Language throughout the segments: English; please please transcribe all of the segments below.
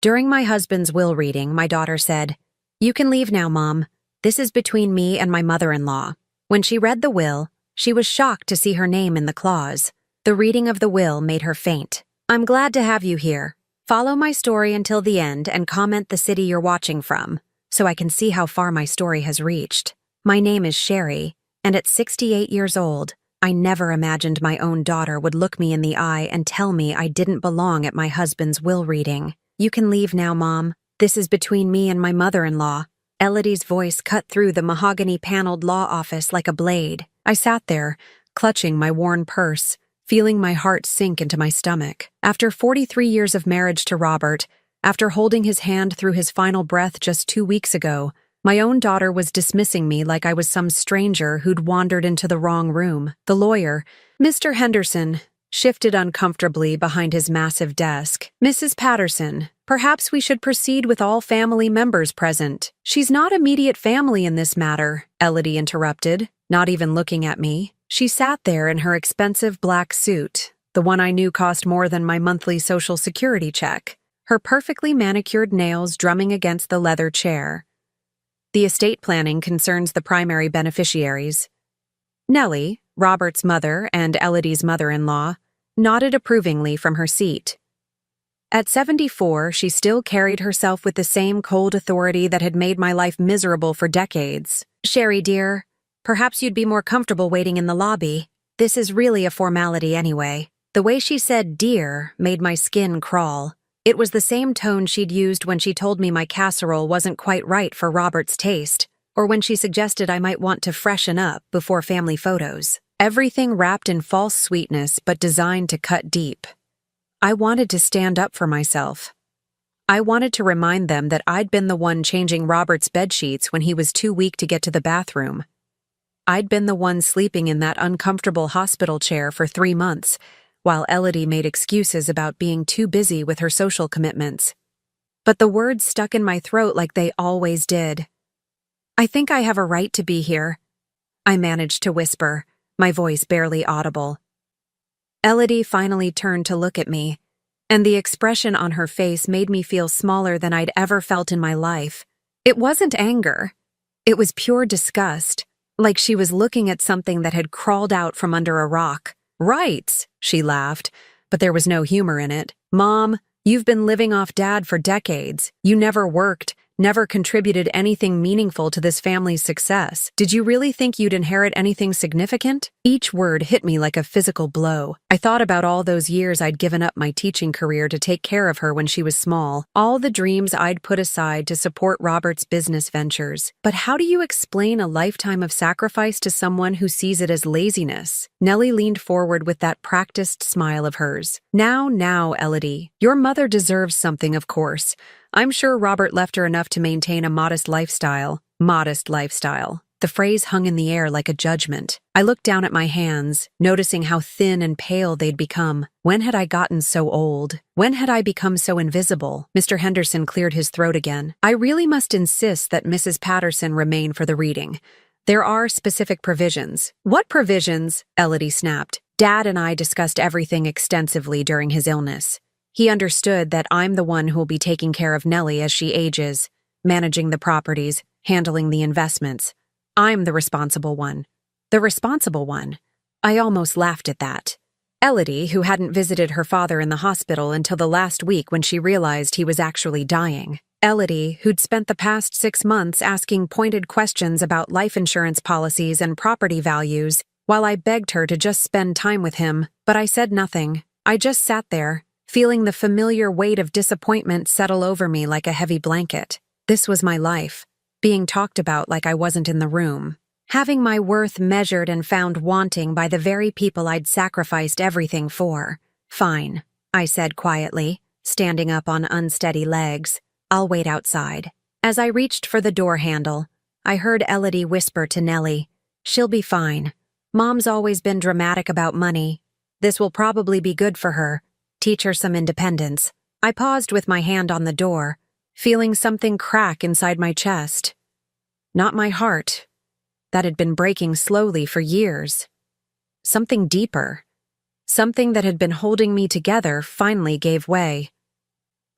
During my husband's will reading, my daughter said, "You can leave now, Mom. This is between me and my mother-in-law." When she read the will, she was shocked to see her name in the clause. The reading of the will made her faint. "I'm glad to have you here. Follow my story until the end and comment the city you're watching from, so I can see how far my story has reached. My name is Sherry, and at 68 years old, I never imagined my own daughter would look me in the eye and tell me I didn't belong at my husband's will reading. You can leave now, Mom. This is between me and my mother-in-law." Elodie's voice cut through the mahogany-paneled law office like a blade. I sat there, clutching my worn purse, feeling my heart sink into my stomach. After 43 years of marriage to Robert, after holding his hand through his final breath just 2 weeks ago, my own daughter was dismissing me like I was some stranger who'd wandered into the wrong room. The lawyer, Mr. Henderson, shifted uncomfortably behind his massive desk. "Mrs. Patterson, perhaps we should proceed with all family members present." "She's not immediate family in this matter," Elodie interrupted, not even looking at me. She sat there in her expensive black suit, the one I knew cost more than my monthly Social Security check, her perfectly manicured nails drumming against the leather chair. "The estate planning concerns the primary beneficiaries." Nellie, Robert's mother and Elodie's mother-in-law, nodded approvingly from her seat. At 74, she still carried herself with the same cold authority that had made my life miserable for decades. "Sherry, dear, perhaps you'd be more comfortable waiting in the lobby. This is really a formality anyway." The way she said "dear" made my skin crawl. It was the same tone she'd used when she told me my casserole wasn't quite right for Robert's taste, or when she suggested I might want to freshen up before family photos. Everything wrapped in false sweetness but designed to cut deep. I wanted to stand up for myself. I wanted to remind them that I'd been the one changing Robert's bedsheets when he was too weak to get to the bathroom. I'd been the one sleeping in that uncomfortable hospital chair for 3 months, while Elodie made excuses about being too busy with her social commitments. But the words stuck in my throat like they always did. "I think I have a right to be here," I managed to whisper, my voice barely audible. Elodie finally turned to look at me, and the expression on her face made me feel smaller than I'd ever felt in my life. It wasn't anger. It was pure disgust, like she was looking at something that had crawled out from under a rock. "Right," she laughed, but there was no humor in it. "Mom, you've been living off Dad for decades. You never worked, never contributed anything meaningful to this family's success. Did you really think you'd inherit anything significant?" Each word hit me like a physical blow. I thought about all those years I'd given up my teaching career to take care of her when she was small, all the dreams I'd put aside to support Robert's business ventures. But how do you explain a lifetime of sacrifice to someone who sees it as laziness? Nellie leaned forward with that practiced smile of hers. Now, Elodie, your mother deserves something, of course. I'm sure Robert left her enough to maintain a modest lifestyle. Modest lifestyle. The phrase hung in the air like a judgment. I looked down at my hands, noticing how thin and pale they'd become. When had I gotten so old? When had I become so invisible? Mr. Henderson cleared his throat again. "I really must insist that Mrs. Patterson remain for the reading. There are specific provisions." "What provisions?" Elodie snapped. "Dad and I discussed everything extensively during his illness. He understood that I'm the one who'll be taking care of Nellie as she ages, managing the properties, handling the investments. I'm the responsible one." The responsible one? I almost laughed at that. Elodie, who hadn't visited her father in the hospital until the last week when she realized he was actually dying. Elodie, who'd spent the past 6 months asking pointed questions about life insurance policies and property values, while I begged her to just spend time with him, but I said nothing. I just sat there, feeling the familiar weight of disappointment settle over me like a heavy blanket. This was my life, being talked about like I wasn't in the room. Having my worth measured and found wanting by the very people I'd sacrificed everything for. "Fine," I said quietly, standing up on unsteady legs. "I'll wait outside." As I reached for the door handle, I heard Elodie whisper to Nellie, "She'll be fine. Mom's always been dramatic about money. This will probably be good for her. Teach her some independence." I paused with my hand on the door, feeling something crack inside my chest. Not my heart. That had been breaking slowly for years. Something deeper. Something that had been holding me together finally gave way.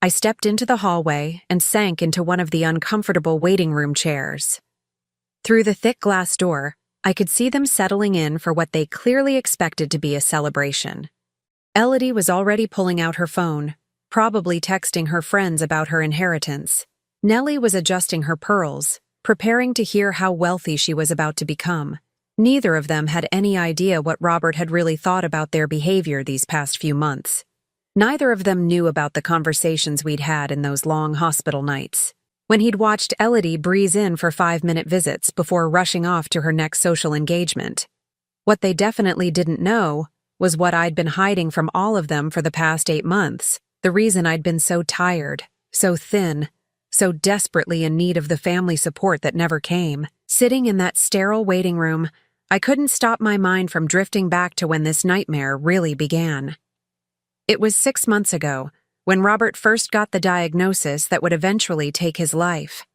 I stepped into the hallway and sank into one of the uncomfortable waiting room chairs. Through the thick glass door, I could see them settling in for what they clearly expected to be a celebration. Elodie was already pulling out her phone, probably texting her friends about her inheritance. Nellie was adjusting her pearls, preparing to hear how wealthy she was about to become. Neither of them had any idea what Robert had really thought about their behavior these past few months. Neither of them knew about the conversations we'd had in those long hospital nights, when he'd watched Elodie breeze in for 5-minute visits before rushing off to her next social engagement. What they definitely didn't know was what I'd been hiding from all of them for the past 8 months, the reason I'd been so tired, so thin, so desperately in need of the family support that never came. Sitting in that sterile waiting room, I couldn't stop my mind from drifting back to when this nightmare really began. It was 6 months ago, when Robert first got the diagnosis that would eventually take his life.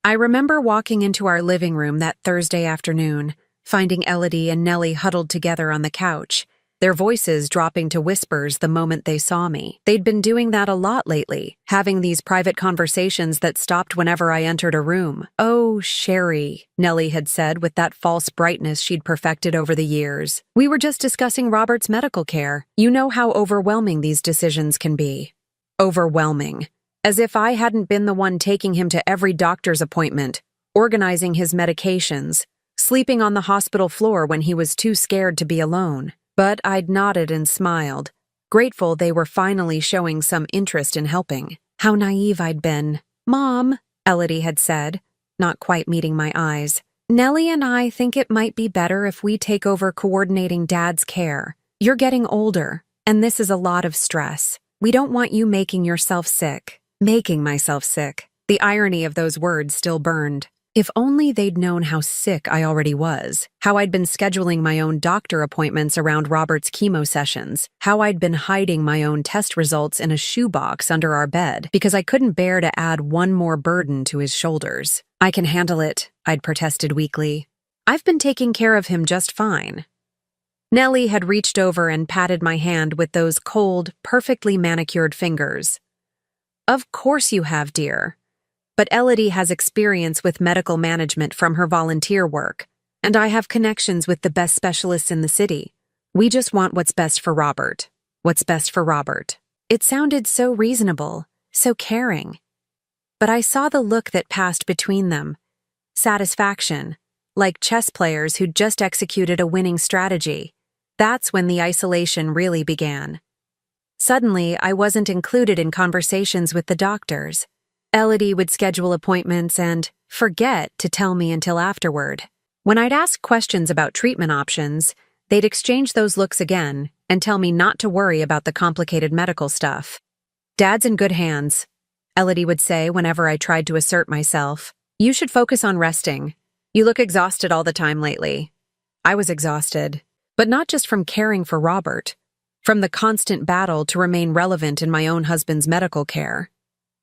I remember walking into our living room that Thursday afternoon, finding Elodie and Nellie huddled together on the couch, their voices dropping to whispers the moment they saw me. They'd been doing that a lot lately, having these private conversations that stopped whenever I entered a room. "Oh, Sherry," Nellie had said with that false brightness she'd perfected over the years. "We were just discussing Robert's medical care. You know how overwhelming these decisions can be." Overwhelming. As if I hadn't been the one taking him to every doctor's appointment, organizing his medications, sleeping on the hospital floor when he was too scared to be alone. But I'd nodded and smiled, grateful they were finally showing some interest in helping. How naive I'd been. "Mom," Elodie had said, not quite meeting my eyes, "Nellie and I think it might be better if we take over coordinating Dad's care. You're getting older, and this is a lot of stress. We don't want you making yourself sick." Making myself sick. The irony of those words still burned. If only they'd known how sick I already was, how I'd been scheduling my own doctor appointments around Robert's chemo sessions, how I'd been hiding my own test results in a shoebox under our bed because I couldn't bear to add one more burden to his shoulders. "I can handle it," I'd protested weakly. "I've been taking care of him just fine." Nellie had reached over and patted my hand with those cold, perfectly manicured fingers. "Of course you have, dear. But Elodie has experience with medical management from her volunteer work, and I have connections with the best specialists in the city. We just want what's best for Robert. What's best for Robert." It sounded so reasonable, so caring. But I saw the look that passed between them. Satisfaction, like chess players who'd just executed a winning strategy. That's when the isolation really began. Suddenly, I wasn't included in conversations with the doctors. Elodie would schedule appointments and forget to tell me until afterward. When I'd ask questions about treatment options, they'd exchange those looks again and tell me not to worry about the complicated medical stuff. "Dad's in good hands," Elodie would say whenever I tried to assert myself. "You should focus on resting. You look exhausted all the time lately." I was exhausted, but not just from caring for Robert, from the constant battle to remain relevant in my own husband's medical care.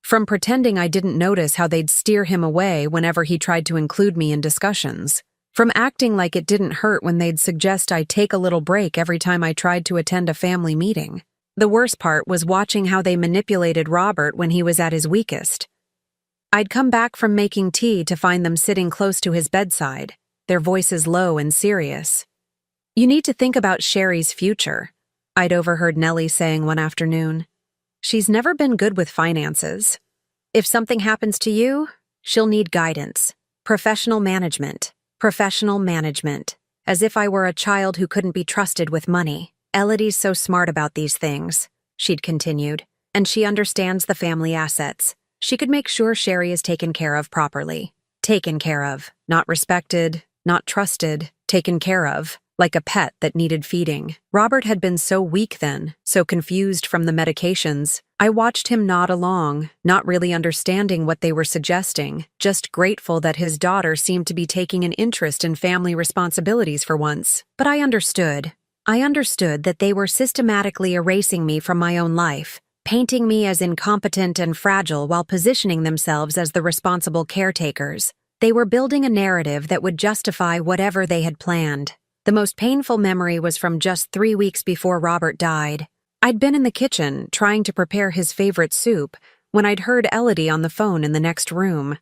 From pretending I didn't notice how they'd steer him away whenever he tried to include me in discussions. From acting like it didn't hurt when they'd suggest I take a little break every time I tried to attend a family meeting. The worst part was watching how they manipulated Robert when he was at his weakest. I'd come back from making tea to find them sitting close to his bedside, their voices low and serious. "You need to think about Sherry's future," I'd overheard Nellie saying one afternoon. "She's never been good with finances. If something happens to you, she'll need guidance. Professional management. Professional management." As if I were a child who couldn't be trusted with money. "Elodie's so smart about these things," she'd continued, "and she understands the family assets. She could make sure Sherry is taken care of properly. Taken care of. Not respected, not trusted, taken care of. Like a pet that needed feeding." Robert had been so weak then, so confused from the medications. I watched him nod along, not really understanding what they were suggesting, just grateful that his daughter seemed to be taking an interest in family responsibilities for once. But I understood. I understood that they were systematically erasing me from my own life, painting me as incompetent and fragile while positioning themselves as the responsible caretakers. They were building a narrative that would justify whatever they had planned. The most painful memory was from just 3 weeks before Robert died. I'd been in the kitchen trying to prepare his favorite soup when I'd heard Elodie on the phone in the next room.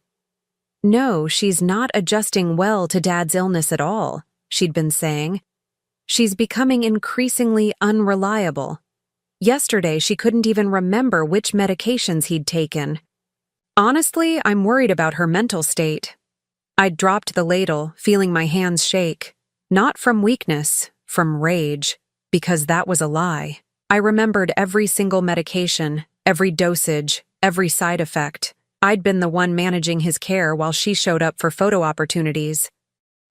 "No, she's not adjusting well to Dad's illness at all," she'd been saying. "She's becoming increasingly unreliable. Yesterday, she couldn't even remember which medications he'd taken. Honestly, I'm worried about her mental state." I'd dropped the ladle, feeling my hands shake. Not from weakness, from rage, because that was a lie. I remembered every single medication, every dosage, every side effect. I'd been the one managing his care while she showed up for photo opportunities.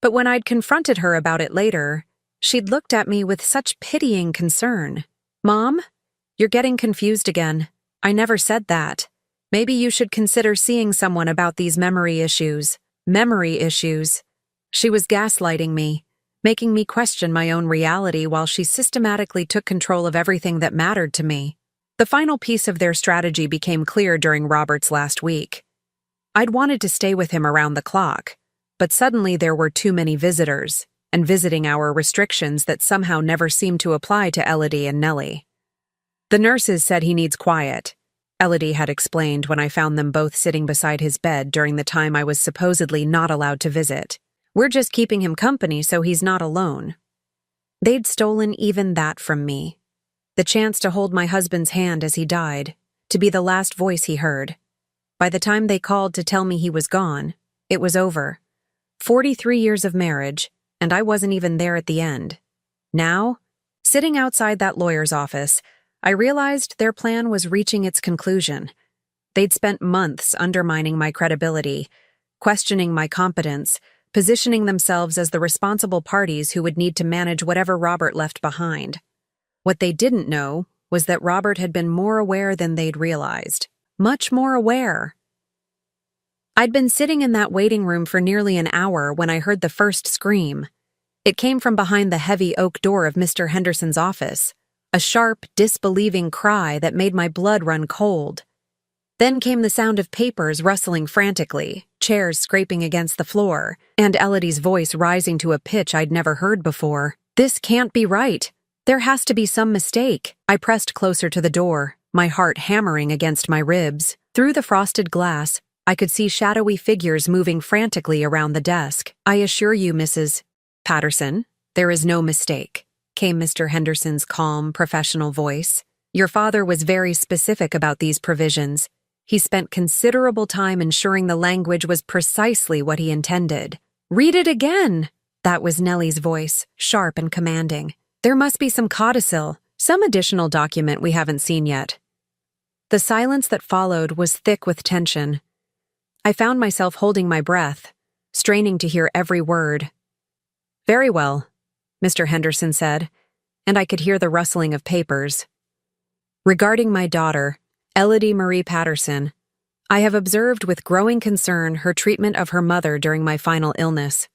But when I'd confronted her about it later, she'd looked at me with such pitying concern. "Mom, you're getting confused again. I never said that. Maybe you should consider seeing someone about these memory issues." Memory issues. She was gaslighting me, making me question my own reality while she systematically took control of everything that mattered to me. The final piece of their strategy became clear during Robert's last week. I'd wanted to stay with him around the clock, but suddenly there were too many visitors, and visiting hour restrictions that somehow never seemed to apply to Elodie and Nellie. "The nurses said he needs quiet," Elodie had explained when I found them both sitting beside his bed during the time I was supposedly not allowed to visit. "We're just keeping him company so he's not alone." They'd stolen even that from me. The chance to hold my husband's hand as he died, to be the last voice he heard. By the time they called to tell me he was gone, it was over. 43 years of marriage, and I wasn't even there at the end. Now, sitting outside that lawyer's office, I realized their plan was reaching its conclusion. They'd spent months undermining my credibility, questioning my competence, positioning themselves as the responsible parties who would need to manage whatever Robert left behind. What they didn't know was that Robert had been more aware than they'd realized. Much more aware. I'd been sitting in that waiting room for nearly an hour when I heard the first scream. It came from behind the heavy oak door of Mr. Henderson's office, a sharp, disbelieving cry that made my blood run cold. Then came the sound of papers rustling frantically, chairs scraping against the floor, and Elodie's voice rising to a pitch I'd never heard before. "This can't be right. There has to be some mistake." I pressed closer to the door, my heart hammering against my ribs. Through the frosted glass, I could see shadowy figures moving frantically around the desk. "I assure you, Mrs. Patterson, there is no mistake," came Mr. Henderson's calm, professional voice. "Your father was very specific about these provisions. He spent considerable time ensuring the language was precisely what he intended." "Read it again!" That was Nellie's voice, sharp and commanding. "There must be some codicil, some additional document we haven't seen yet." The silence that followed was thick with tension. I found myself holding my breath, straining to hear every word. "Very well," Mr. Henderson said, and I could hear the rustling of papers. "Regarding my daughter, Elodie Marie Patterson, I have observed with growing concern her treatment of her mother during my final illness.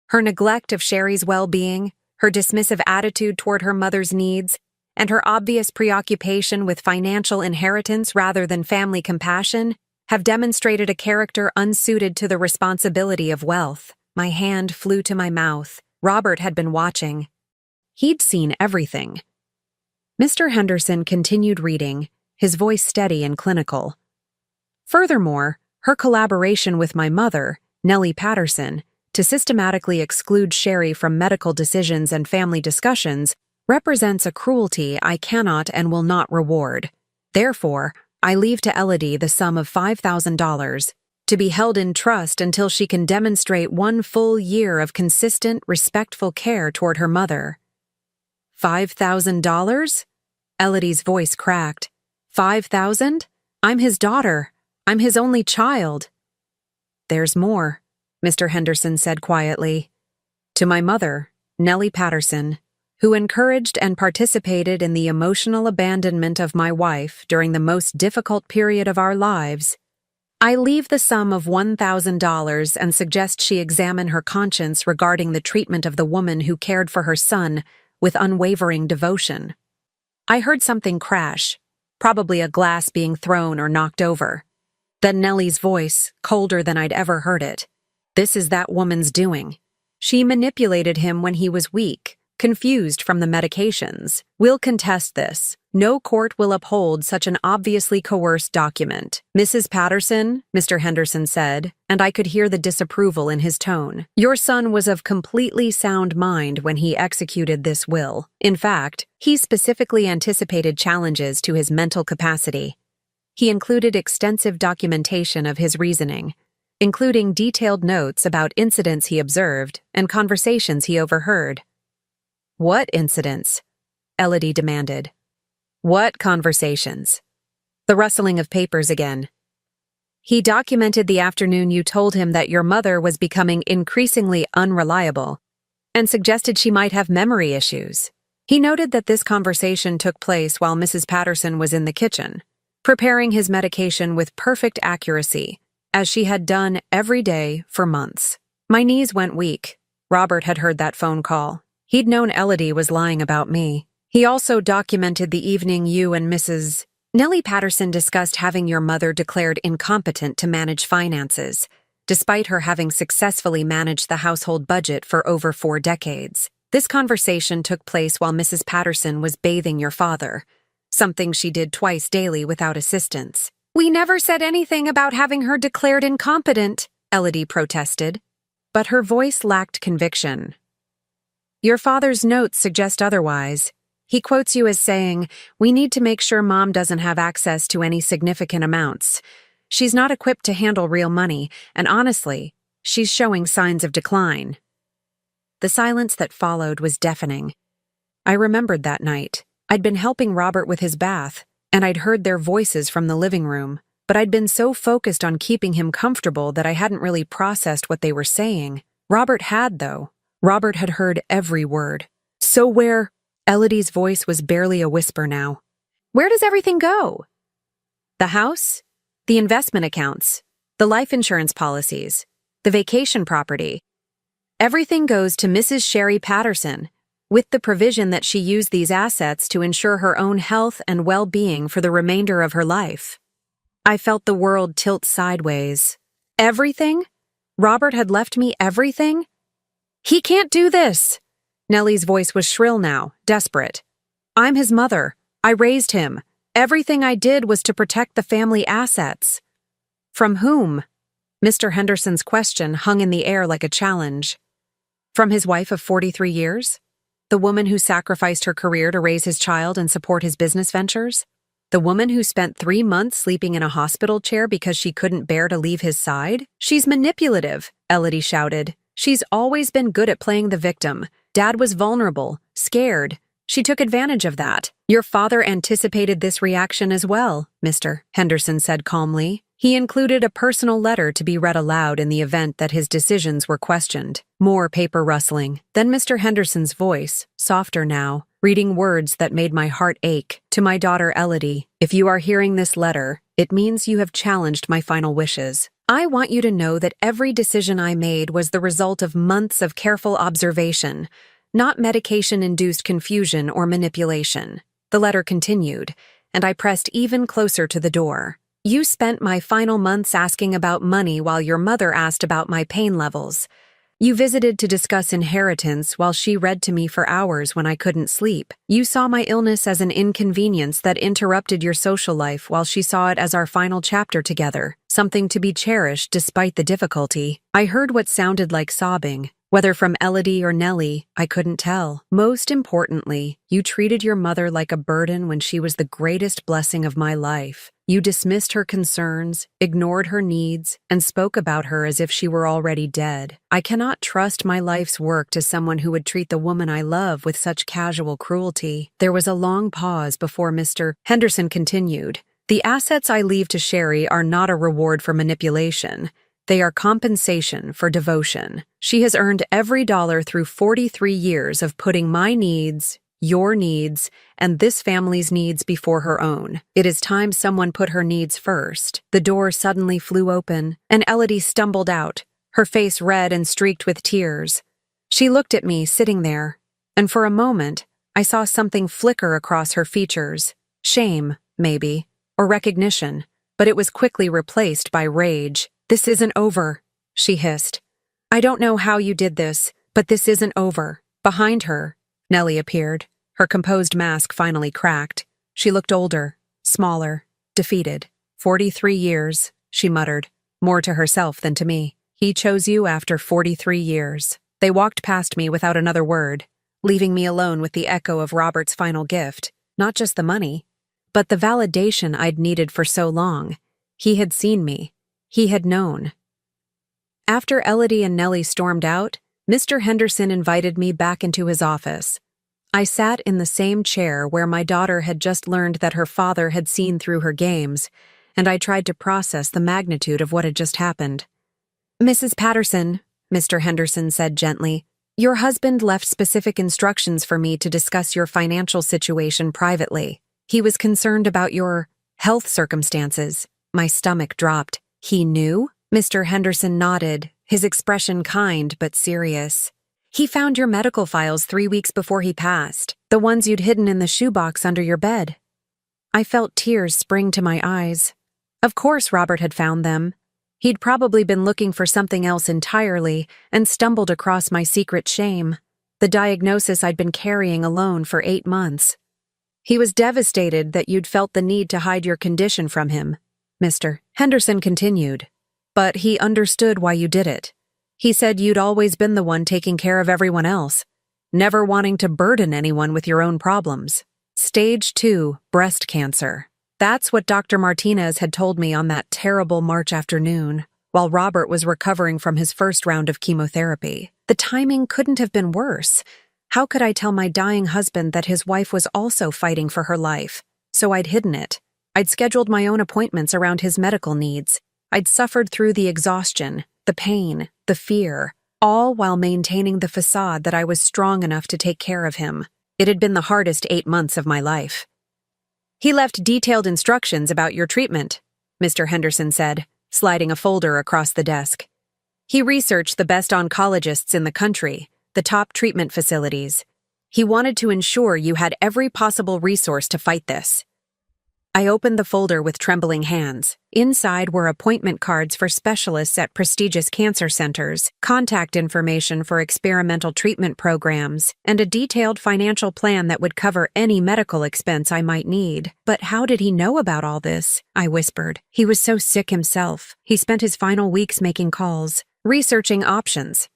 Her neglect of Sherry's well-being, her dismissive attitude toward her mother's needs, and her obvious preoccupation with financial inheritance rather than family compassion have demonstrated a character unsuited to the responsibility of wealth." My hand flew to my mouth. Robert had been watching. He'd seen everything. Mr. Henderson continued reading, his voice steady and clinical. "Furthermore, her collaboration with my mother, Nellie Patterson, to systematically exclude Sherry from medical decisions and family discussions represents a cruelty I cannot and will not reward. Therefore, I leave to Elodie the sum of $5,000, to be held in trust until she can demonstrate 1 full year of consistent, respectful care toward her mother." $5,000? Elodie's voice cracked. "5,000? I'm his daughter. I'm his only child." "There's more," Mr. Henderson said quietly. "To my mother, Nellie Patterson, who encouraged and participated in the emotional abandonment of my wife during the most difficult period of our lives, I leave the sum of $1,000 and suggest she examine her conscience regarding the treatment of the woman who cared for her son with unwavering devotion." I heard something crash, probably a glass being thrown or knocked over. Then Nellie's voice, colder than I'd ever heard it. "This is that woman's doing. She manipulated him when he was weak, confused from the medications. We'll contest this. No court will uphold such an obviously coerced document. Mrs. Patterson, Mr. Henderson said, and I could hear the disapproval in his tone. Your son was of completely sound mind when he executed this will. In fact, he specifically anticipated challenges to his mental capacity. He included extensive documentation of his reasoning, including detailed notes about incidents he observed and conversations he overheard. What incidents? Elodie demanded. What conversations? The rustling of papers again. He documented the afternoon you told him that your mother was becoming increasingly unreliable and suggested she might have memory issues. He noted that this conversation took place while Mrs. Patterson was in the kitchen, preparing his medication with perfect accuracy, as she had done every day for months. My knees went weak. Robert had heard that phone call. He'd known Elodie was lying about me. He also documented the evening you and Mrs. Nellie Patterson discussed having your mother declared incompetent to manage finances, despite her having successfully managed the household budget for over 4 decades. This conversation took place while Mrs. Patterson was bathing your father, something she did twice daily without assistance. We never said anything about having her declared incompetent, Elodie protested, but her voice lacked conviction. Your father's notes suggest otherwise. He quotes you as saying, "We need to make sure Mom doesn't have access to any significant amounts. She's not equipped to handle real money, and honestly, she's showing signs of decline." The silence that followed was deafening. I remembered that night. I'd been helping Robert with his bath, and I'd heard their voices from the living room, but I'd been so focused on keeping him comfortable that I hadn't really processed what they were saying. Robert had, though. Robert had heard every word. So where? Elodie's voice was barely a whisper now. Where does everything go? The house? The investment accounts? The life insurance policies? The vacation property? Everything goes to Mrs. Sherry Patterson, with the provision that she use these assets to ensure her own health and well-being for the remainder of her life. I felt the world tilt sideways. Everything? Robert had left me everything? He can't do this! Nellie's voice was shrill now, desperate. I'm his mother. I raised him. Everything I did was to protect the family assets. From whom? Mr. Henderson's question hung in the air like a challenge. From his wife of 43 years? The woman who sacrificed her career to raise his child and support his business ventures? The woman who spent 3 months sleeping in a hospital chair because she couldn't bear to leave his side? She's manipulative, Elodie shouted. She's always been good at playing the victim. Dad was vulnerable, scared. She took advantage of that. Your father anticipated this reaction as well, Mr. Henderson said calmly. He included a personal letter to be read aloud in the event that his decisions were questioned. More paper rustling. Then Mr. Henderson's voice, softer now, reading words that made my heart ache. To my daughter Elodie, if you are hearing this letter, it means you have challenged my final wishes. I want you to know that every decision I made was the result of months of careful observation, not medication-induced confusion or manipulation. The letter continued, and I pressed even closer to the door. You spent my final months asking about money while your mother asked about my pain levels. You visited to discuss inheritance while she read to me for hours when I couldn't sleep. You saw my illness as an inconvenience that interrupted your social life while she saw it as our final chapter together, something to be cherished despite the difficulty. I heard what sounded like sobbing. Whether from Elodie or Nellie, I couldn't tell. Most importantly, you treated your mother like a burden when she was the greatest blessing of my life. You dismissed her concerns, ignored her needs, and spoke about her as if she were already dead. I cannot trust my life's work to someone who would treat the woman I love with such casual cruelty. There was a long pause before Mr. Henderson continued. The assets I leave to Sherry are not a reward for manipulation. They are compensation for devotion. She has earned every dollar through 43 years of putting my needs, your needs, and this family's needs before her own. It is time someone put her needs first. The door suddenly flew open, and Elodie stumbled out, her face red and streaked with tears. She looked at me sitting there, and for a moment, I saw something flicker across her features. Shame, maybe, or recognition, but it was quickly replaced by rage. This isn't over, she hissed. I don't know how you did this, but this isn't over. Behind her, Nellie appeared. Her composed mask finally cracked. She looked older, smaller, defeated. 43 years, she muttered, more to herself than to me. He chose you after 43 years. They walked past me without another word, leaving me alone with the echo of Robert's final gift. Not just the money, but the validation I'd needed for so long. He had seen me. He had known. After Elodie and Nellie stormed out, Mr. Henderson invited me back into his office. I sat in the same chair where my daughter had just learned that her father had seen through her games, and I tried to process the magnitude of what had just happened. "Mrs. Patterson," Mr. Henderson said gently, "your husband left specific instructions for me to discuss your financial situation privately. He was concerned about your health circumstances." My stomach dropped. "He knew?" Mr. Henderson nodded, his expression kind but serious. "He found your medical files 3 weeks before he passed, the ones you'd hidden in the shoebox under your bed." I felt tears spring to my eyes. Of course Robert had found them. He'd probably been looking for something else entirely and stumbled across my secret shame, the diagnosis I'd been carrying alone for 8 months. "He was devastated that you'd felt the need to hide your condition from him," Mr. Henderson continued. "But he understood why you did it. He said you'd always been the one taking care of everyone else, never wanting to burden anyone with your own problems. Stage 2, breast cancer. That's what Dr. Martinez had told me on that terrible March afternoon, while Robert was recovering from his first round of chemotherapy. The timing couldn't have been worse. How could I tell my dying husband that his wife was also fighting for her life? So I'd hidden it. I'd scheduled my own appointments around his medical needs. I'd suffered through the exhaustion, the pain, the fear, all while maintaining the facade that I was strong enough to take care of him. It had been the hardest 8 months of my life. "He left detailed instructions about your treatment," Mr. Henderson said, sliding a folder across the desk. "He researched the best oncologists in the country, the top treatment facilities. He wanted to ensure you had every possible resource to fight this." I opened the folder with trembling hands. Inside were appointment cards for specialists at prestigious cancer centers, contact information for experimental treatment programs, and a detailed financial plan that would cover any medical expense I might need. "But how did he know about all this?" I whispered. "He was so sick himself. He spent his final weeks making calls, researching options.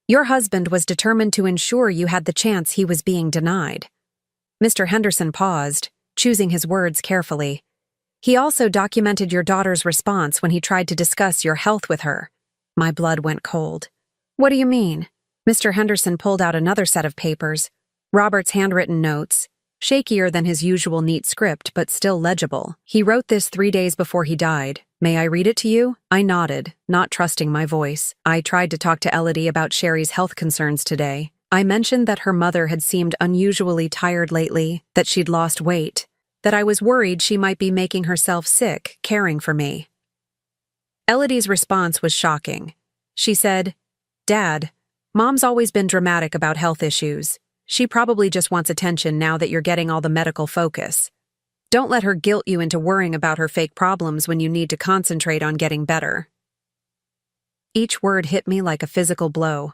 Your husband was determined to ensure you had the chance he was being denied." Mr. Henderson paused, choosing his words carefully. "He also documented your daughter's response when he tried to discuss your health with her." My blood went cold. "What do you mean?" Mr. Henderson pulled out another set of papers, Robert's handwritten notes, shakier than his usual neat script but still legible. "He wrote this 3 days before he died. May I read it to you?" I nodded, not trusting my voice. I tried to talk to Elodie about Sherry's health concerns today. I mentioned that her mother had seemed unusually tired lately, that she'd lost weight, that I was worried she might be making herself sick caring for me. Elodie's response was shocking. She said, "Dad, Mom's always been dramatic about health issues. She probably just wants attention now that you're getting all the medical focus. Don't let her guilt you into worrying about her fake problems when you need to concentrate on getting better." Each word hit me like a physical blow.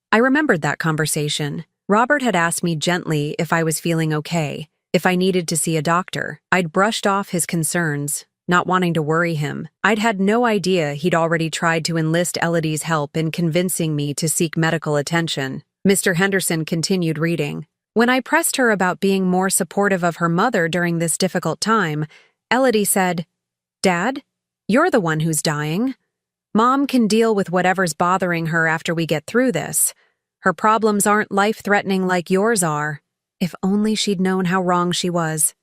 I remembered that conversation. Robert had asked me gently if I was feeling okay, if I needed to see a doctor. I'd brushed off his concerns, not wanting to worry him. I'd had no idea he'd already tried to enlist Elodie's help in convincing me to seek medical attention. Mr. Henderson continued reading. "When I pressed her about being more supportive of her mother during this difficult time, Elodie said, 'Dad, you're the one who's dying. Mom can deal with whatever's bothering her after we get through this. Her problems aren't life-threatening like yours are.' If only she'd known how wrong she was."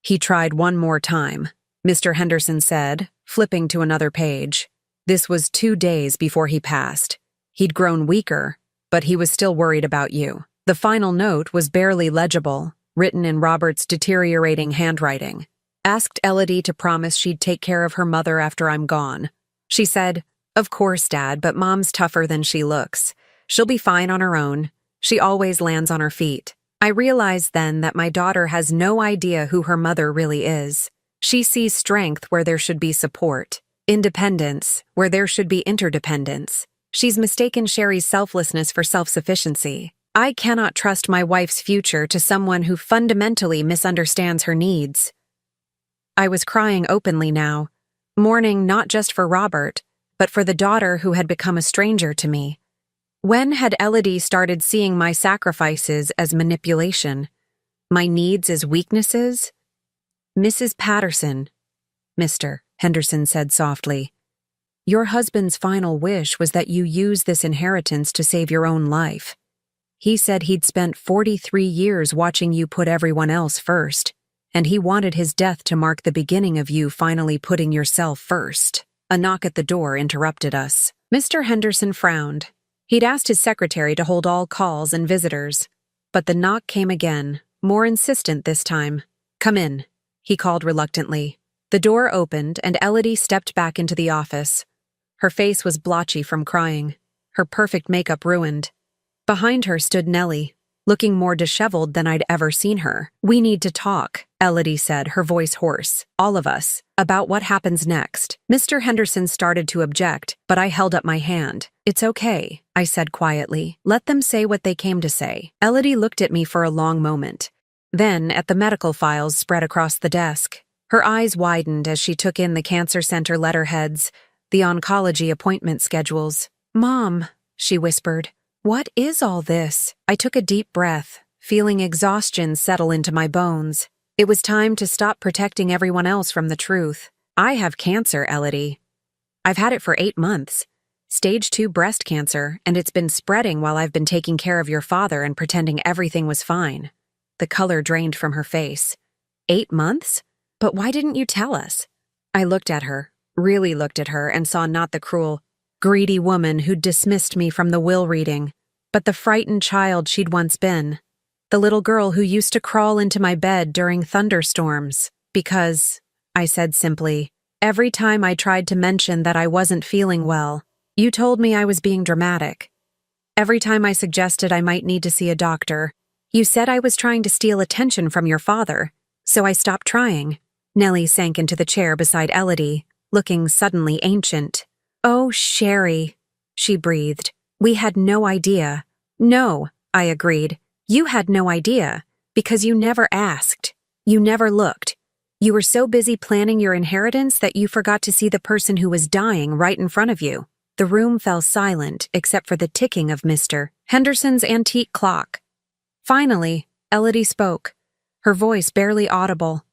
"He tried one more time," Mr. Henderson said, flipping to another page. "This was 2 days before he passed. He'd grown weaker, but he was still worried about you." The final note was barely legible, written in Robert's deteriorating handwriting. "Asked Elodie to promise she'd take care of her mother after I'm gone. She said, 'Of course, Dad, but Mom's tougher than she looks. She'll be fine on her own. She always lands on her feet.' I realized then that my daughter has no idea who her mother really is. She sees strength where there should be support, independence where there should be interdependence. She's mistaken Sherry's selflessness for self-sufficiency. I cannot trust my wife's future to someone who fundamentally misunderstands her needs. I was crying openly now, mourning not just for Robert, but for the daughter who had become a stranger to me. When had Elodie started seeing my sacrifices as manipulation, my needs as weaknesses? Mrs. Patterson, Mr. Henderson said softly, your husband's final wish was that you use this inheritance to save your own life. He said he'd spent 43 years watching you put everyone else first, and he wanted his death to mark the beginning of you finally putting yourself first. A knock at the door interrupted us. Mr. Henderson frowned. He'd asked his secretary to hold all calls and visitors, but the knock came again, more insistent this time. Come in, he called reluctantly. The door opened and Elodie stepped back into the office. Her face was blotchy from crying, her perfect makeup ruined. Behind her stood Nellie, looking more disheveled than I'd ever seen her. We need to talk, Elodie said, her voice hoarse. All of us, about what happens next. Mr. Henderson started to object, but I held up my hand. It's okay, I said quietly. Let them say what they came to say. Elodie looked at me for a long moment, then at the medical files spread across the desk. Her eyes widened as she took in the cancer center letterheads, the oncology appointment schedules. Mom, she whispered, what is all this? I took a deep breath, feeling exhaustion settle into my bones. It was time to stop protecting everyone else from the truth. I have cancer, Elodie. I've had it for 8 months. Stage 2 breast cancer, and it's been spreading while I've been taking care of your father and pretending everything was fine. The color drained from her face. 8 months? But why didn't you tell us? I looked at her, really looked at her, and saw not the cruel, greedy woman who'd dismissed me from the will reading, but the frightened child she'd once been. The little girl who used to crawl into my bed during thunderstorms, because, I said simply, every time I tried to mention that I wasn't feeling well, you told me I was being dramatic. Every time I suggested I might need to see a doctor, you said I was trying to steal attention from your father, so I stopped trying. Nellie sank into the chair beside Elodie, looking suddenly ancient. Oh, Sherry, she breathed. We had no idea. No, I agreed. You had no idea, because you never asked. You never looked. You were so busy planning your inheritance that you forgot to see the person who was dying right in front of you. The room fell silent except for the ticking of Mr. Henderson's antique clock. Finally, Elodie spoke, her voice barely audible.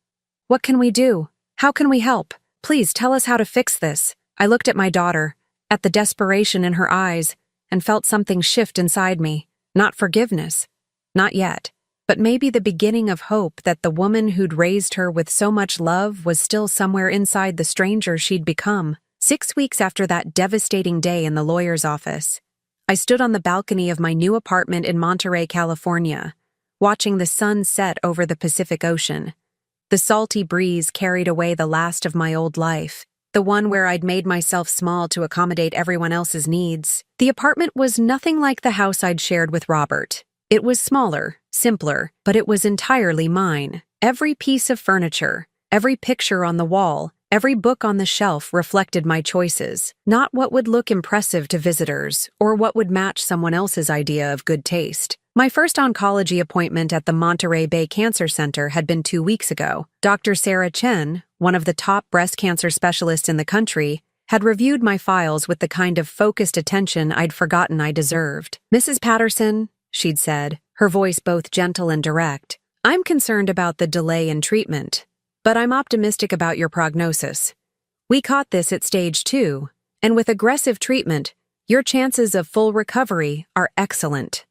What can we do? How can we help? Please tell us how to fix this. I looked at my daughter, at the desperation in her eyes, and felt something shift inside me. Not forgiveness. Not yet. But maybe the beginning of hope that the woman who'd raised her with so much love was still somewhere inside the stranger she'd become. 6 weeks after that devastating day in the lawyer's office, I stood on the balcony of my new apartment in Monterey, California, watching the sun set over the Pacific Ocean. The salty breeze carried away the last of my old life, the one where I'd made myself small to accommodate everyone else's needs. The apartment was nothing like the house I'd shared with Robert. It was smaller, simpler, but it was entirely mine. Every piece of furniture, every picture on the wall, every book on the shelf reflected my choices, not what would look impressive to visitors or what would match someone else's idea of good taste. My first oncology appointment at the Monterey Bay Cancer Center had been 2 weeks ago. Dr. Sarah Chen, one of the top breast cancer specialists in the country, had reviewed my files with the kind of focused attention I'd forgotten I deserved. Mrs. Patterson, she'd said, her voice both gentle and direct, I'm concerned about the delay in treatment, but I'm optimistic about your prognosis. We caught this at stage 2, and with aggressive treatment, your chances of full recovery are excellent.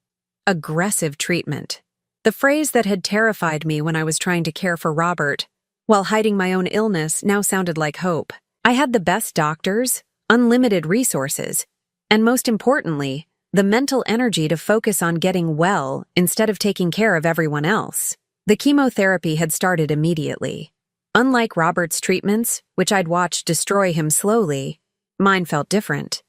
Aggressive treatment. The phrase that had terrified me when I was trying to care for Robert, while hiding my own illness, now sounded like hope. I had the best doctors, unlimited resources, and most importantly, the mental energy to focus on getting well instead of taking care of everyone else. The chemotherapy had started immediately. Unlike Robert's treatments, which I'd watched destroy him slowly, mine felt different.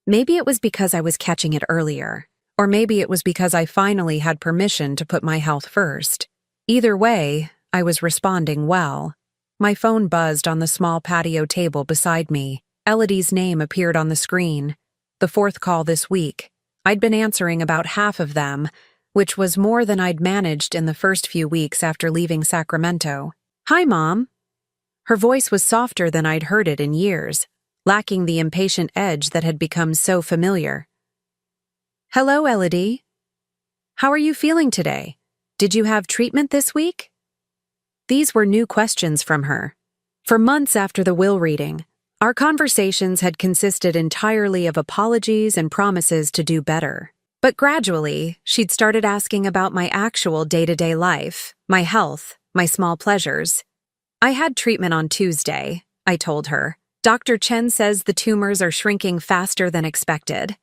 Maybe it was because I was catching it earlier. Or maybe it was because I finally had permission to put my health first. Either way, I was responding well. My phone buzzed on the small patio table beside me. Elodie's name appeared on the screen. The 4th call this week. I'd been answering about half of them, which was more than I'd managed in the first few weeks after leaving Sacramento. "Hi, Mom." Her voice was softer than I'd heard it in years, lacking the impatient edge that had become so familiar. "Hello, Elodie. How are you feeling today? Did you have treatment this week?" These were new questions from her. For months after the will reading, our conversations had consisted entirely of apologies and promises to do better. But gradually, she'd started asking about my actual day-to-day life, my health, my small pleasures. "I had treatment on Tuesday," I told her. "Dr. Chen says the tumors are shrinking faster than expected."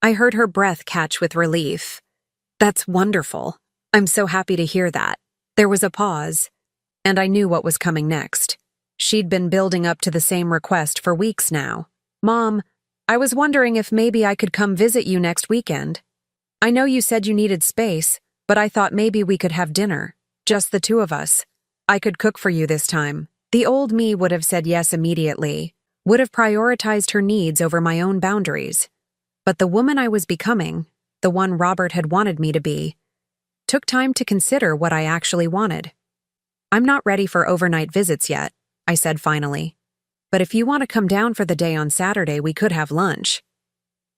I heard her breath catch with relief. "That's wonderful. I'm so happy to hear that." There was a pause, and I knew what was coming next. She'd been building up to the same request for weeks now. "Mom, I was wondering if maybe I could come visit you next weekend. I know you said you needed space, but I thought maybe we could have dinner, just the two of us. I could cook for you this time." The old me would have said yes immediately, would have prioritized her needs over my own boundaries. But the woman I was becoming, the one Robert had wanted me to be, took time to consider what I actually wanted. "I'm not ready for overnight visits yet," I said finally. "But if you want to come down for the day on Saturday, we could have lunch."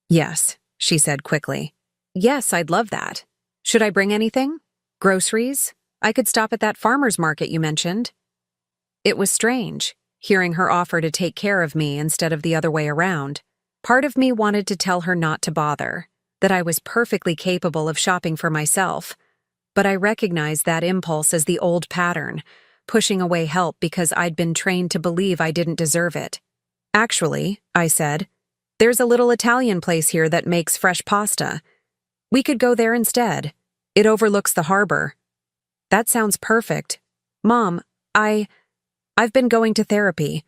"Yes," she said quickly. "Yes, I'd love that. Should I bring anything? Groceries? I could stop at that farmer's market you mentioned." It was strange, hearing her offer to take care of me instead of the other way around. Part of me wanted to tell her not to bother, that I was perfectly capable of shopping for myself. But I recognized that impulse as the old pattern, pushing away help because I'd been trained to believe I didn't deserve it. "Actually," I said, "there's a little Italian place here that makes fresh pasta. We could go there instead. It overlooks the harbor." "That sounds perfect. Mom, I've been going to therapy.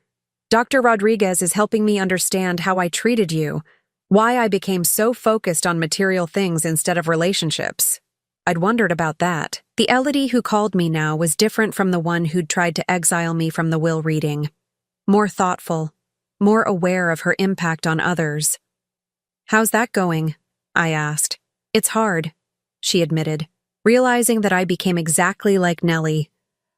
Dr. Rodriguez is helping me understand how I treated you, why I became so focused on material things instead of relationships." I'd wondered about that. The Elodie who called me now was different from the one who'd tried to exile me from the will reading. More thoughtful, more aware of her impact on others. "How's that going?" I asked. "It's hard," she admitted, realizing that I became exactly like Nellie,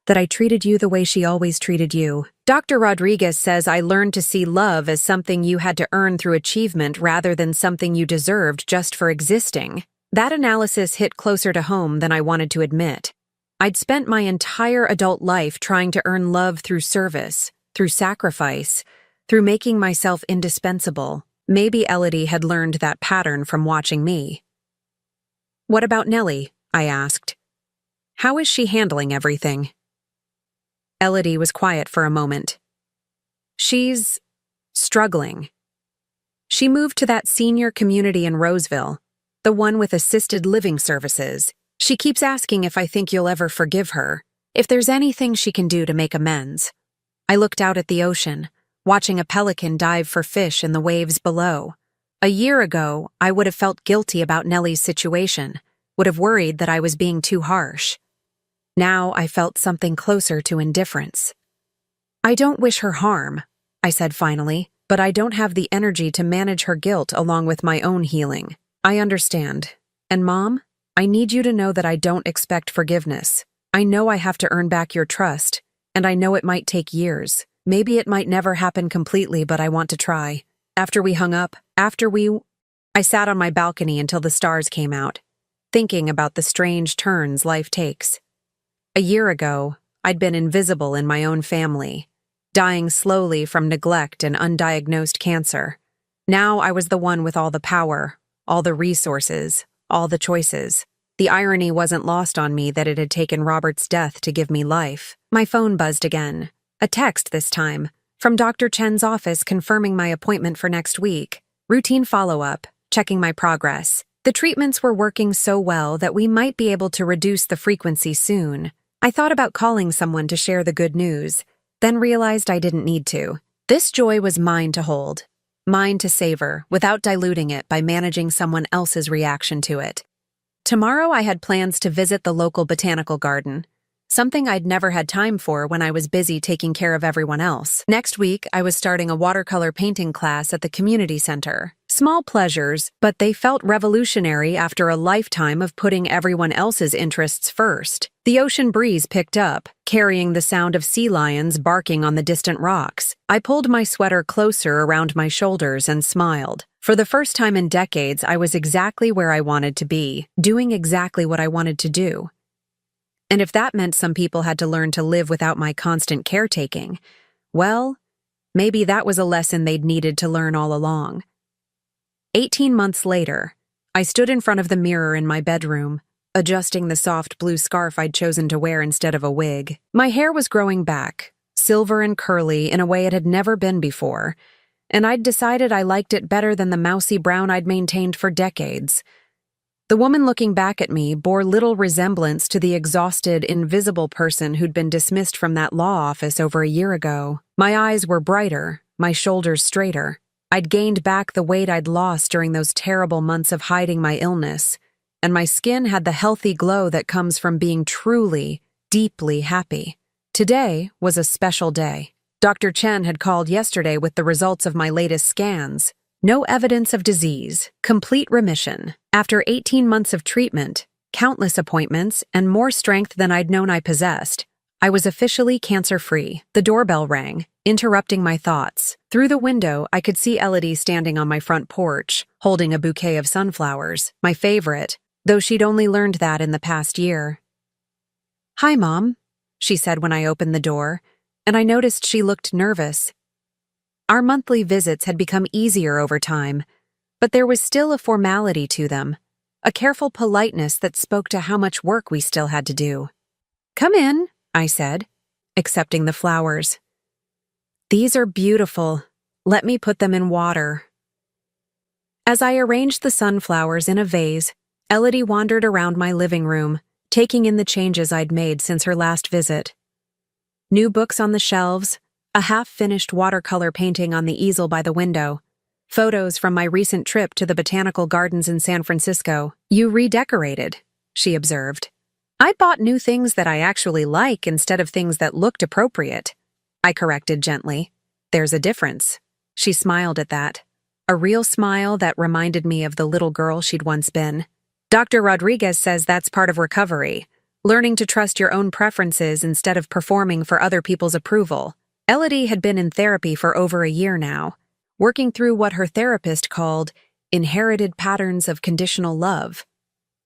that I treated you the way she always treated you. "Dr. Rodriguez says I learned to see love as something you had to earn through achievement rather than something you deserved just for existing." That analysis hit closer to home than I wanted to admit. I'd spent my entire adult life trying to earn love through service, through sacrifice, through making myself indispensable. Maybe Elodie had learned that pattern from watching me. "What about Nellie?" I asked. "How is she handling everything?" Elodie was quiet for a moment. "She's struggling. She moved to that senior community in Roseville, the one with assisted living services. She keeps asking if I think you'll ever forgive her, if there's anything she can do to make amends." I looked out at the ocean, watching a pelican dive for fish in the waves below. A year ago, I would have felt guilty about Nellie's situation, would have worried that I was being too harsh. Now I felt something closer to indifference. "I don't wish her harm," I said finally, "but I don't have the energy to manage her guilt along with my own healing. I understand. And Mom, I need you to know that I don't expect forgiveness. I know I have to earn back your trust, and I know it might take years. Maybe it might never happen completely, but I want to try." After we hung up, I sat on my balcony until the stars came out, thinking about the strange turns life takes. A year ago, I'd been invisible in my own family, dying slowly from neglect and undiagnosed cancer. Now I was the one with all the power, all the resources, all the choices. The irony wasn't lost on me that it had taken Robert's death to give me life. My phone buzzed again. A text this time, from Dr. Chen's office confirming my appointment for next week. Routine follow-up, checking my progress. The treatments were working so well that we might be able to reduce the frequency soon. I thought about calling someone to share the good news, then realized I didn't need to. This joy was mine to hold. Mine to savor, without diluting it by managing someone else's reaction to it. Tomorrow I had plans to visit the local botanical garden, something I'd never had time for when I was busy taking care of everyone else. Next week, I was starting a watercolor painting class at the community center, Small pleasures, but they felt revolutionary after a lifetime of putting everyone else's interests first. The ocean breeze picked up, carrying the sound of sea lions barking on the distant rocks. I pulled my sweater closer around my shoulders and smiled. For the first time in decades, I was exactly where I wanted to be, doing exactly what I wanted to do. And if that meant some people had to learn to live without my constant caretaking, well, maybe that was a lesson they'd needed to learn all along. 18 months later, I stood in front of the mirror in my bedroom, adjusting the soft blue scarf I'd chosen to wear instead of a wig. My hair was growing back, silver and curly in a way it had never been before, and I'd decided I liked it better than the mousy brown I'd maintained for decades. The woman looking back at me bore little resemblance to the exhausted, invisible person who'd been dismissed from that law office over a year ago. My eyes were brighter, my shoulders straighter. I'd gained back the weight I'd lost during those terrible months of hiding my illness, and my skin had the healthy glow that comes from being truly, deeply happy. Today was a special day. Dr. Chen had called yesterday with the results of my latest scans. No evidence of disease, complete remission. After 18 months of treatment, countless appointments, and more strength than I'd known I possessed, I was officially cancer-free. The doorbell rang, interrupting my thoughts. Through the window, I could see Elodie standing on my front porch, holding a bouquet of sunflowers, my favorite, though she'd only learned that in the past year. "Hi, Mom," she said when I opened the door, and I noticed she looked nervous. Our monthly visits had become easier over time, but there was still a formality to them, a careful politeness that spoke to how much work we still had to do. "Come in," I said, accepting the flowers. "These are beautiful. Let me put them in water." As I arranged the sunflowers in a vase, Elodie wandered around my living room, taking in the changes I'd made since her last visit. New books on the shelves, a half-finished watercolor painting on the easel by the window, photos from my recent trip to the botanical gardens in San Francisco. "You redecorated," she observed. "I bought new things that I actually like instead of things that looked appropriate," I corrected gently. "There's a difference." She smiled at that, a real smile that reminded me of the little girl she'd once been. "Dr. Rodriguez says that's part of recovery, learning to trust your own preferences instead of performing for other people's approval." Elodie had been in therapy for over a year now, working through what her therapist called inherited patterns of conditional love.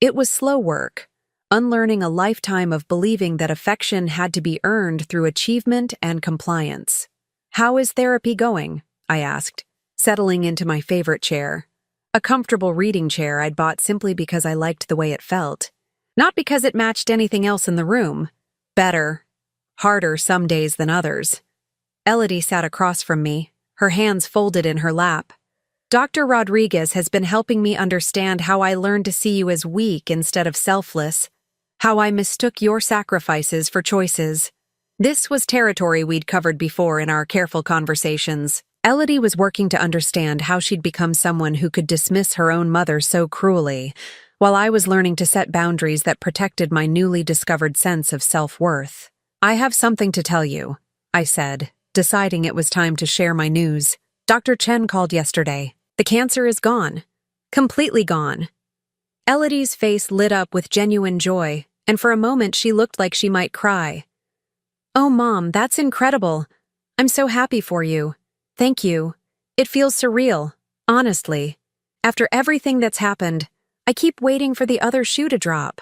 It was slow work, unlearning a lifetime of believing that affection had to be earned through achievement and compliance. "How is therapy going?" I asked, settling into my favorite chair, a comfortable reading chair I'd bought simply because I liked the way it felt. Not because it matched anything else in the room. Better. Harder some days than others. Elodie sat across from me, her hands folded in her lap. "Dr. Rodriguez has been helping me understand how I learned to see you as weak instead of selfless, how I mistook your sacrifices for choices." This was territory we'd covered before in our careful conversations. Elodie was working to understand how she'd become someone who could dismiss her own mother so cruelly, while I was learning to set boundaries that protected my newly discovered sense of self-worth. "I have something to tell you," I said, deciding it was time to share my news. "Dr. Chen called yesterday. The cancer is gone. Completely gone." Elodie's face lit up with genuine joy, and for a moment she looked like she might cry. "Oh, Mom, that's incredible. I'm so happy for you. Thank you. It feels surreal, honestly. After everything that's happened, I keep waiting for the other shoe to drop."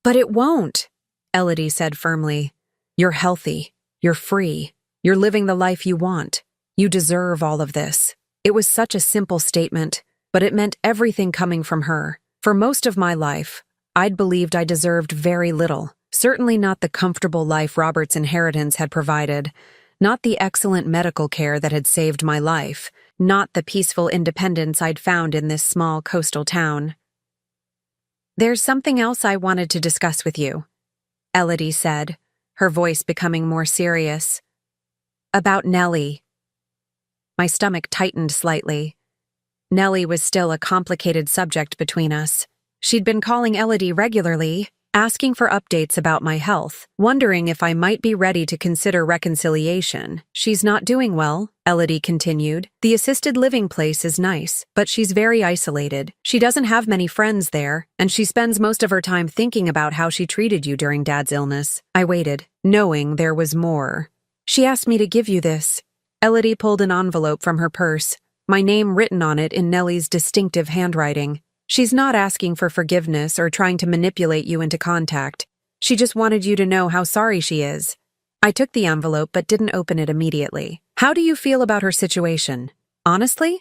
"But it won't," Elodie said firmly. "You're healthy. You're free. You're living the life you want. You deserve all of this." It was such a simple statement, but it meant everything coming from her. For most of my life, I'd believed I deserved very little. Certainly not the comfortable life Robert's inheritance had provided, not the excellent medical care that had saved my life, not the peaceful independence I'd found in this small coastal town. "There's something else I wanted to discuss with you," Elodie said, her voice becoming more serious. "About Nellie." My stomach tightened slightly. Nellie was still a complicated subject between us. She'd been calling Elodie regularly, asking for updates about my health, wondering if I might be ready to consider reconciliation. She's not doing well, Elodie continued. The assisted living place is nice, but she's very isolated. She doesn't have many friends there, and she spends most of her time thinking about how she treated you during Dad's illness. I waited, knowing there was more. She asked me to give you this. Elodie pulled an envelope from her purse, my name written on it in Nellie's distinctive handwriting. She's not asking for forgiveness or trying to manipulate you into contact. She just wanted you to know how sorry she is. I took the envelope but didn't open it immediately. How do you feel about her situation? Honestly,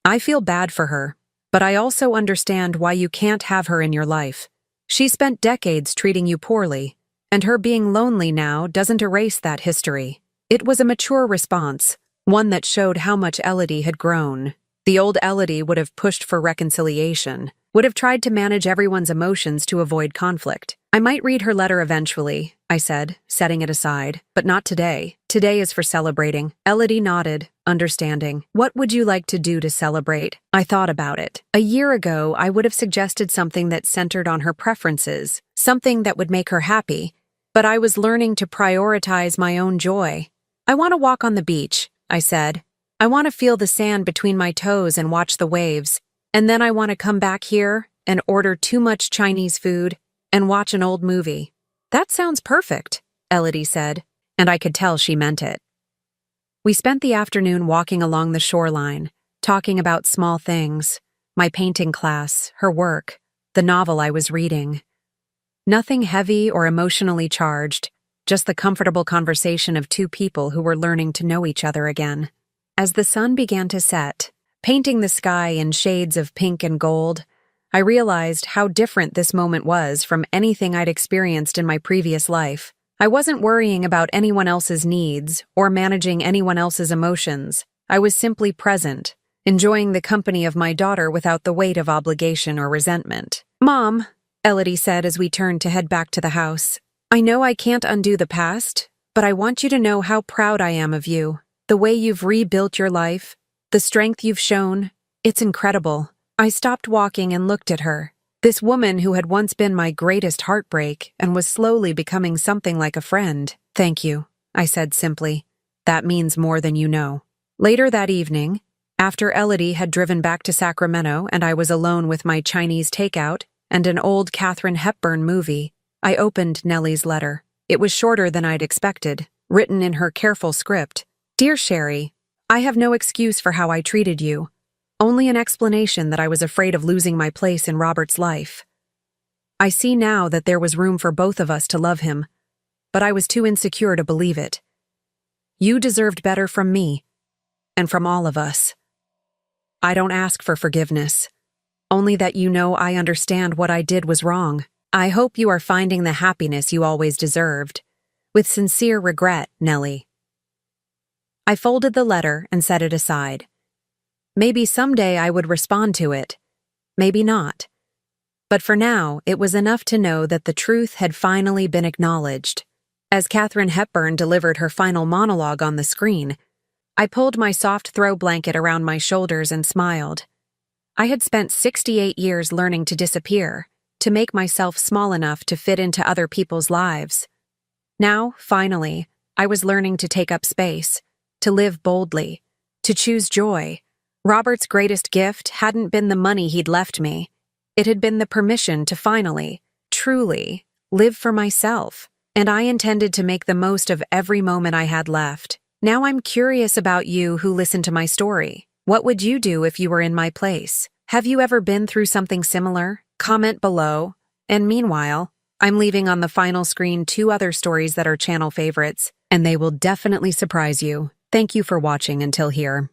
I feel bad for her, but I also understand why you can't have her in your life. She spent decades treating you poorly, and her being lonely now doesn't erase that history. It was a mature response, one that showed how much Elodie had grown. The old Elodie would have pushed for reconciliation, would have tried to manage everyone's emotions to avoid conflict. I might read her letter eventually, I said, setting it aside, but not today. Today is for celebrating. Elodie nodded, understanding. What would you like to do to celebrate? I thought about it. A year ago, I would have suggested something that centered on her preferences, something that would make her happy, but I was learning to prioritize my own joy. I want to walk on the beach, I said. I want to feel the sand between my toes and watch the waves, and then I want to come back here and order too much Chinese food and watch an old movie. That sounds perfect, Elodie said, and I could tell she meant it. We spent the afternoon walking along the shoreline, talking about small things, my painting class, her work, the novel I was reading. Nothing heavy or emotionally charged, just the comfortable conversation of two people who were learning to know each other again. As the sun began to set, painting the sky in shades of pink and gold, I realized how different this moment was from anything I'd experienced in my previous life. I wasn't worrying about anyone else's needs or managing anyone else's emotions. I was simply present, enjoying the company of my daughter without the weight of obligation or resentment. Mom, Elodie said as we turned to head back to the house, I know I can't undo the past, but I want you to know how proud I am of you. The way you've rebuilt your life, the strength you've shown, it's incredible. I stopped walking and looked at her. This woman who had once been my greatest heartbreak and was slowly becoming something like a friend. Thank you, I said simply. That means more than you know. Later that evening, after Elodie had driven back to Sacramento and I was alone with my Chinese takeout and an old Katharine Hepburn movie, I opened Nellie's letter. It was shorter than I'd expected, written in her careful script. Dear Sherry, I have no excuse for how I treated you, only an explanation that I was afraid of losing my place in Robert's life. I see now that there was room for both of us to love him, but I was too insecure to believe it. You deserved better from me, and from all of us. I don't ask for forgiveness, only that you know I understand what I did was wrong. I hope you are finding the happiness you always deserved. With sincere regret, Nellie. I folded the letter and set it aside. Maybe someday I would respond to it. Maybe not. But for now, it was enough to know that the truth had finally been acknowledged. As Katharine Hepburn delivered her final monologue on the screen, I pulled my soft throw blanket around my shoulders and smiled. I had spent 68 years learning to disappear, to make myself small enough to fit into other people's lives. Now, finally, I was learning to take up space, to live boldly, to choose joy. Robert's greatest gift hadn't been the money he'd left me. It had been the permission to finally, truly, live for myself, and I intended to make the most of every moment I had left. Now I'm curious about you who listened to my story. What would you do if you were in my place? Have you ever been through something similar? Comment below. And meanwhile, I'm leaving on the final screen 2 other stories that are channel favorites, and they will definitely surprise you. Thank you for watching until here.